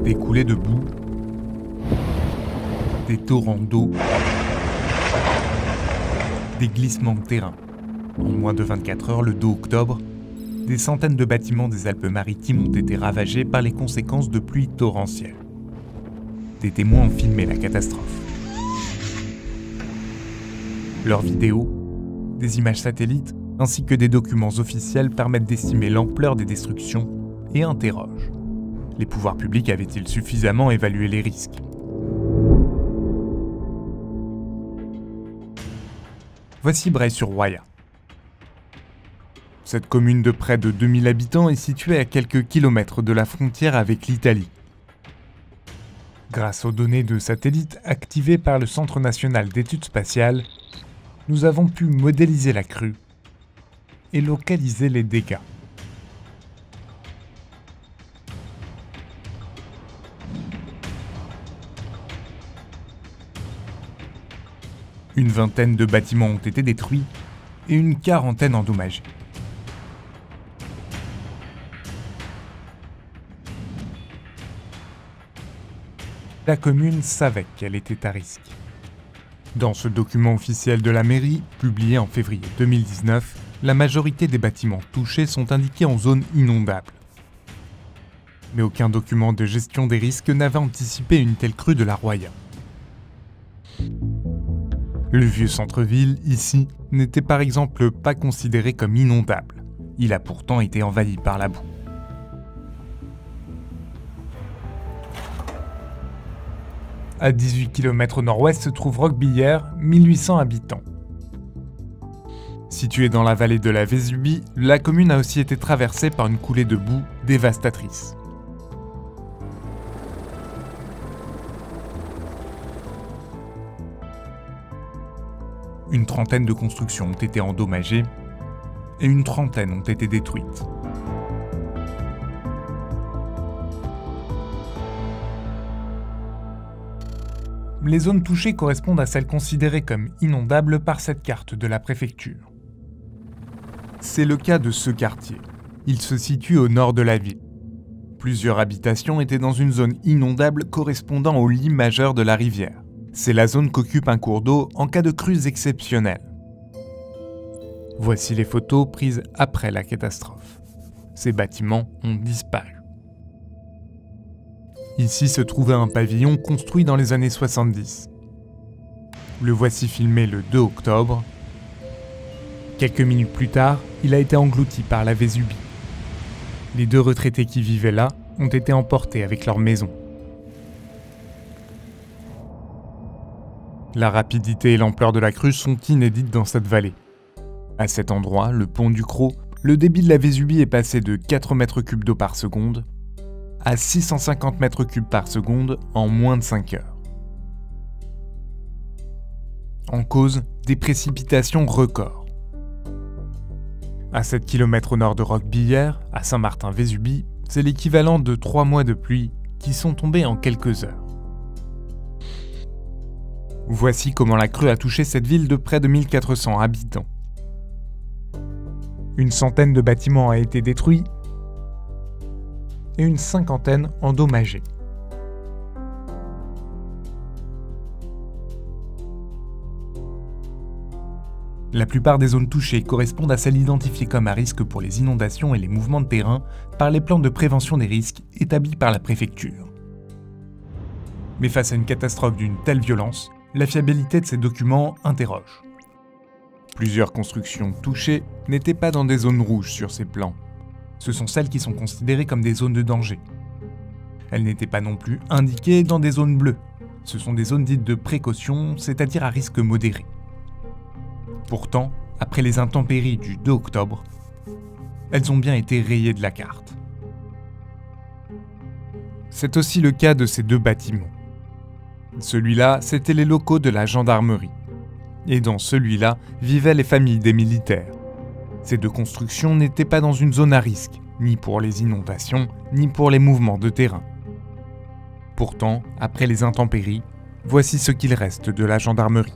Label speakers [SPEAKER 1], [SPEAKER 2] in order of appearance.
[SPEAKER 1] Des coulées de boue, des torrents d'eau, des glissements de terrain. En moins de 24 heures, le 2 octobre, des centaines de bâtiments des Alpes-Maritimes ont été ravagés par les conséquences de pluies torrentielles. Des témoins ont filmé la catastrophe. Leurs vidéos, des images satellites, ainsi que des documents officiels permettent d'estimer l'ampleur des destructions et interrogent. Les pouvoirs publics avaient-ils suffisamment évalué les risques ? Voici Breil-sur-Roya. Cette commune de près de 2000 habitants est située à quelques kilomètres de la frontière avec l'Italie. Grâce aux données de satellites activées par le Centre national d'études spatiales, nous avons pu modéliser la crue et localiser les dégâts. Une vingtaine de bâtiments ont été détruits et une quarantaine endommagés. La commune savait qu'elle était à risque. Dans ce document officiel de la mairie, publié en février 2019, la majorité des bâtiments touchés sont indiqués en zone inondable. Mais aucun document de gestion des risques n'avait anticipé une telle crue de la Roya. Le vieux centre-ville, ici, n'était par exemple pas considéré comme inondable. Il a pourtant été envahi par la boue. À 18 km au nord-ouest se trouve Roquebillière, 1800 habitants. Située dans la vallée de la Vésubie, la commune a aussi été traversée par une coulée de boue dévastatrice. Une trentaine de constructions ont été endommagées et une trentaine ont été détruites. Les zones touchées correspondent à celles considérées comme inondables par cette carte de la préfecture. C'est le cas de ce quartier. Il se situe au nord de la ville. Plusieurs habitations étaient dans une zone inondable correspondant au lit majeur de la rivière. C'est la zone qu'occupe un cours d'eau en cas de crues exceptionnelles. Voici les photos prises après la catastrophe. Ces bâtiments ont disparu. Ici se trouvait un pavillon construit dans les années 70. Le voici filmé le 2 octobre. Quelques minutes plus tard, il a été englouti par la Vésubie. Les 2 retraités qui vivaient là ont été emportés avec leur maison. La rapidité et l'ampleur de la crue sont inédites dans cette vallée. À cet endroit, le pont du Cros, le débit de la Vésubie est passé de 4 mètres cubes d'eau par seconde à 650 mètres cubes par seconde en moins de 5 heures. En cause, des précipitations records. À 7 km au nord de Roquebillière, à Saint-Martin-Vésubie, c'est l'équivalent de 3 mois de pluie qui sont tombés en quelques heures. Voici comment la crue a touché cette ville de près de 1400 habitants. Une centaine de bâtiments a été détruit et une cinquantaine endommagés. La plupart des zones touchées correspondent à celles identifiées comme à risque pour les inondations et les mouvements de terrain par les plans de prévention des risques établis par la préfecture. Mais face à une catastrophe d'une telle violence, la fiabilité de ces documents interroge. Plusieurs constructions touchées n'étaient pas dans des zones rouges sur ces plans. Ce sont celles qui sont considérées comme des zones de danger. Elles n'étaient pas non plus indiquées dans des zones bleues. Ce sont des zones dites de précaution, c'est-à-dire à risque modéré. Pourtant, après les intempéries du 2 octobre, elles ont bien été rayées de la carte. C'est aussi le cas de ces 2 bâtiments. Celui-là, c'étaient les locaux de la gendarmerie. Et dans celui-là, vivaient les familles des militaires. Ces 2 constructions n'étaient pas dans une zone à risque, ni pour les inondations, ni pour les mouvements de terrain. Pourtant, après les intempéries, voici ce qu'il reste de la gendarmerie.